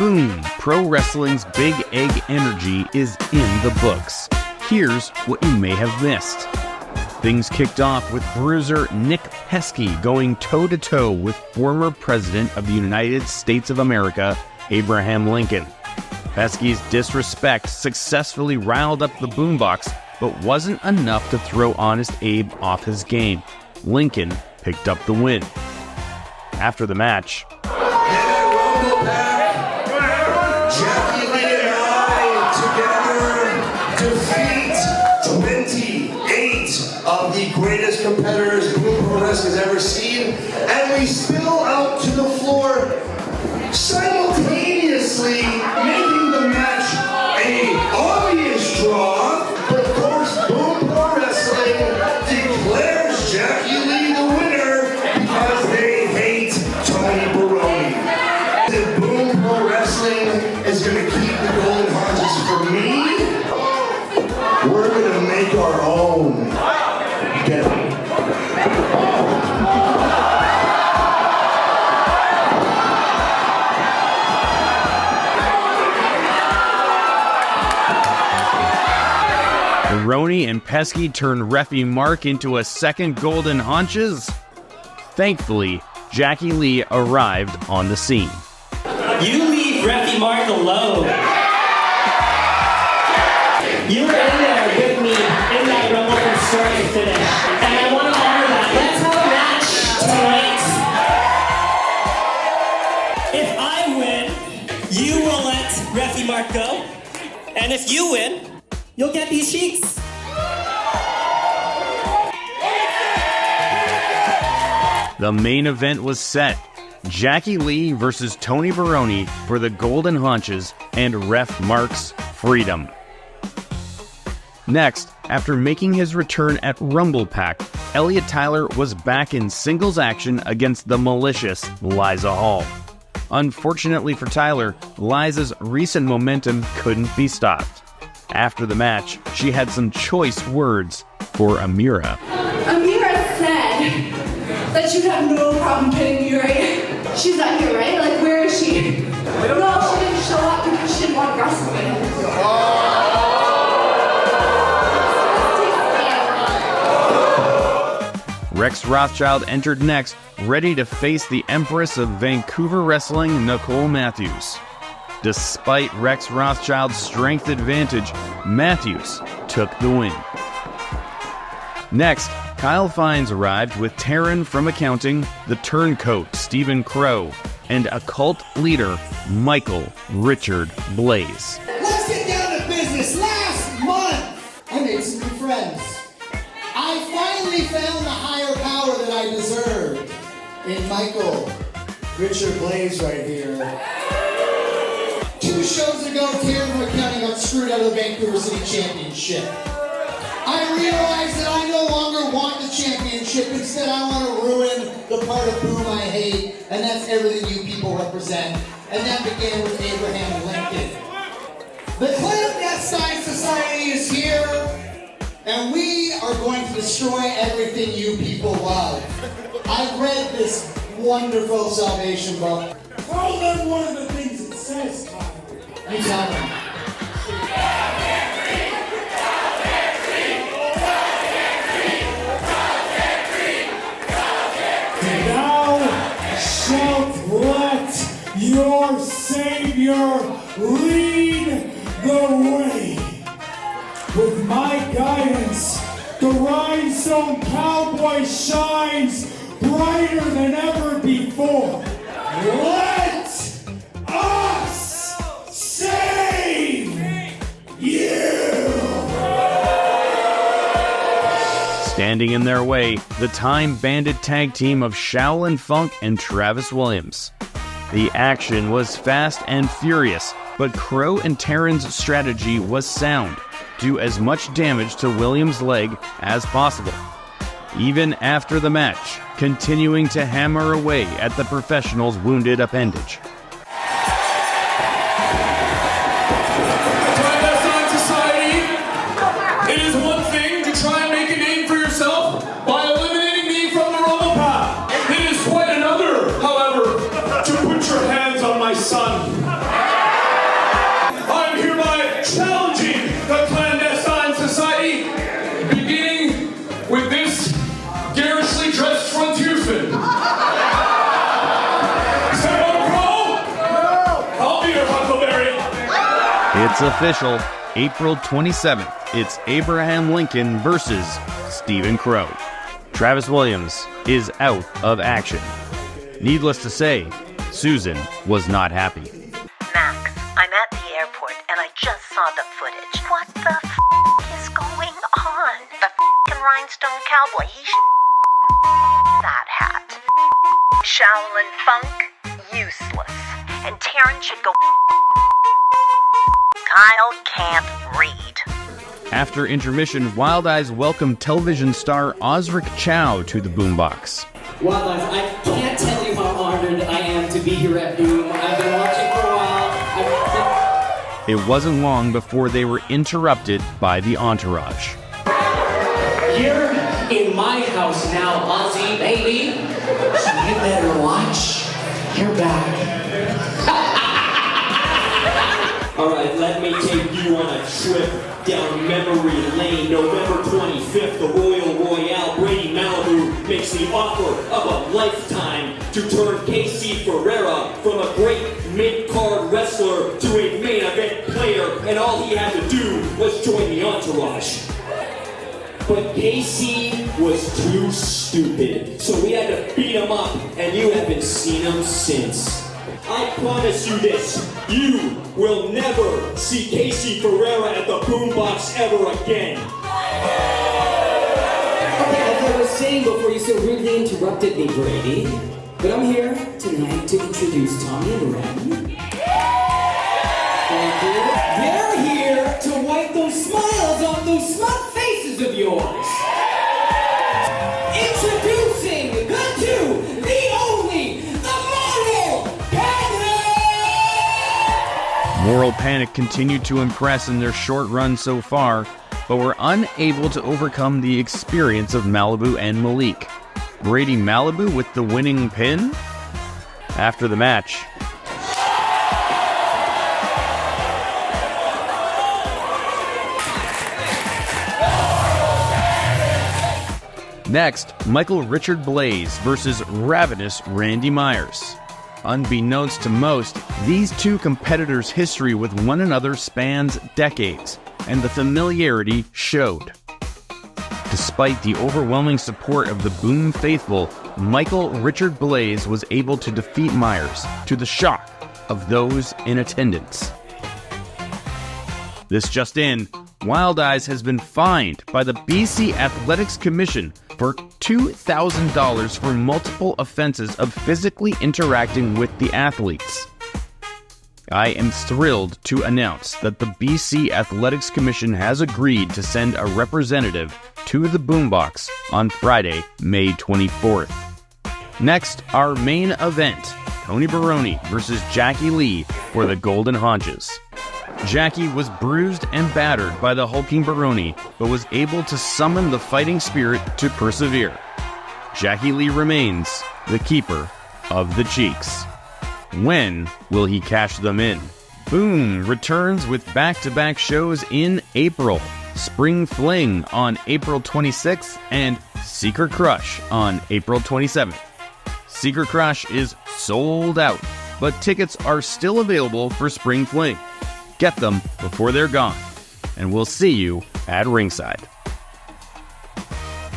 Boom! Pro Wrestling's Big Egg energy is in the books. Here's what you may have missed. Things kicked off with bruiser Nick Pesky going toe-to-toe with former President of the United States of America, Abraham Lincoln. Pesky's disrespect successfully riled up the boombox, but wasn't enough to throw Honest Abe off his game. Lincoln picked up the win. After the match, Jackie Lee and I together defeat 28 of the greatest competitors Boom Pro Wrestling has ever seen, and we spill out to the floor, simultaneously making the match an obvious draw. But of course, Boom Pro Wrestling declares Jackie Lee the winner because they hate Tony Baroni. If Boom Pro Wrestling is going to keep the golden haunches for me, we're going to make our own. Get it? Baroni and Pesky turned Reffy Mark into a second golden haunches. Thankfully, Jackie Lee arrived on the scene. You leave Reffy Mark alone. You were in there with me in that rumble from start to finish, and I want to honor that. Let's have a match tonight. If I win, you will let Reffy Mark go, and if you win, you'll get these cheeks. The main event was set. Jackie Lee versus Tony Baroni for the golden haunches and Ref Mark's freedom. Next, after making his return at Rumble Pack, Elliot Tyler was back in singles action against the malicious Liza Hall. Unfortunately for Tyler, Liza's recent momentum couldn't be stopped. After the match, she had some choice words for Amira. Amira said that you'd have no problem getting me right. She's not here, right? Like, where is she? No, she didn't show up because she didn't want to wrestle me. Rex Rothschild entered next, ready to face the Empress of Vancouver Wrestling, Nicole Matthews. Despite Rex Rothschild's strength advantage, Matthews took the win. Next, Kyle Fines arrived with Taryn from accounting, the turncoat Stephen Crow, and occult leader Michael Richard Blaze. Let's get down to business. Last month, I made some new friends. I finally found the higher power that I deserved in Michael Richard Blaze right here. 2 shows ago, Taryn from accounting got screwed out of the Vancouver City Championship. I realized that I no longer want the championship. Instead, I want to ruin the part of Boom I hate, and that's everything you people represent. And that began with Abraham Lincoln. The Clandestine Society is here, and we are going to destroy everything you people love. I've read this wonderful salvation book. Tell them one of the things it says, Kyle. You tell them. Let your Savior lead the way. With my guidance, the rhinestone cowboy shines brighter than ever before. Let us save you! Standing in their way, the Time Bandit tag team of Shaolin Funk and Travis Williams. The action was fast and furious, but Crow and Taryn's strategy was sound. Do as much damage to Williams' leg as possible. Even after the match, continuing to hammer away at the professional's wounded appendage. Clandestine Society, it is one thing to try and make a name for yourself by eliminating me from the Rumble Pack. It is quite another, however, to put your hands on my son. It's official. April 27th, it's Abraham Lincoln versus Stephen Crow. Travis Williams is out of action. Needless to say, Susan was not happy. Max, I'm at the airport and I just saw the footage. What the is going on? The rhinestone cowboy, he that hat. Shaolin Funk, useless. And Taryn should go. Kyle can't read. After intermission, Wild Eyes welcomed television star Osric Chow to the boombox. Wild Eyes, I can't tell you how honored I am to be here at Boom. I've been watching for a while. It wasn't long before they were interrupted by the Entourage. You're in my house now, Ozzy, baby. So you better watch your back. Alright, let me take you on a trip down memory lane. November 25th, the Royal Royale, Brady Malibu makes the offer of a lifetime to turn KC Ferreira from a great mid-card wrestler to a main event player, and all he had to do was join the Entourage. But KC was too stupid, so we had to beat him up, and you haven't seen him since. I promise you this, you will never see Casey Ferreira at the boombox ever again. Okay, as I was saying before you so rudely interrupted me, Brady, but I'm here tonight to introduce Tommy and Ren. Thank you. They're here to wipe those smiles off those smug faces of yours. Introducing the two, the only, the Moral Panic! Moral Panic continued to impress in their short run so far, but were unable to overcome the experience of Malibu and Malik. Brady Malibu with the winning pin? After the match, next, Michael Richard Blaze versus Ravenous Randy Myers. Unbeknownst to most, these two competitors' history with one another spans decades, and the familiarity showed. Despite the overwhelming support of the Boom faithful, Michael Richard Blaze was able to defeat Myers, to the shock of those in attendance. This just in, Wild Eyes has been fined by the BC Athletics Commission for $2,000 for multiple offenses of physically interacting with the athletes. I am thrilled to announce that the BC Athletics Commission has agreed to send a representative to the boombox on Friday, May 24th. Next, our main event, Tony Baroni versus Jackie Lee for the Golden Haunches. Jackie was bruised and battered by the hulking Baroni, but was able to summon the fighting spirit to persevere. Jackie Lee remains the keeper of the cheeks. When will he cash them in? Boom returns with back-to-back shows in April. Spring Fling on April 26th and Secret Crush on April 27th. Secret Crush is sold out, but tickets are still available for Spring Fling. Get them before they're gone, and we'll see you at ringside.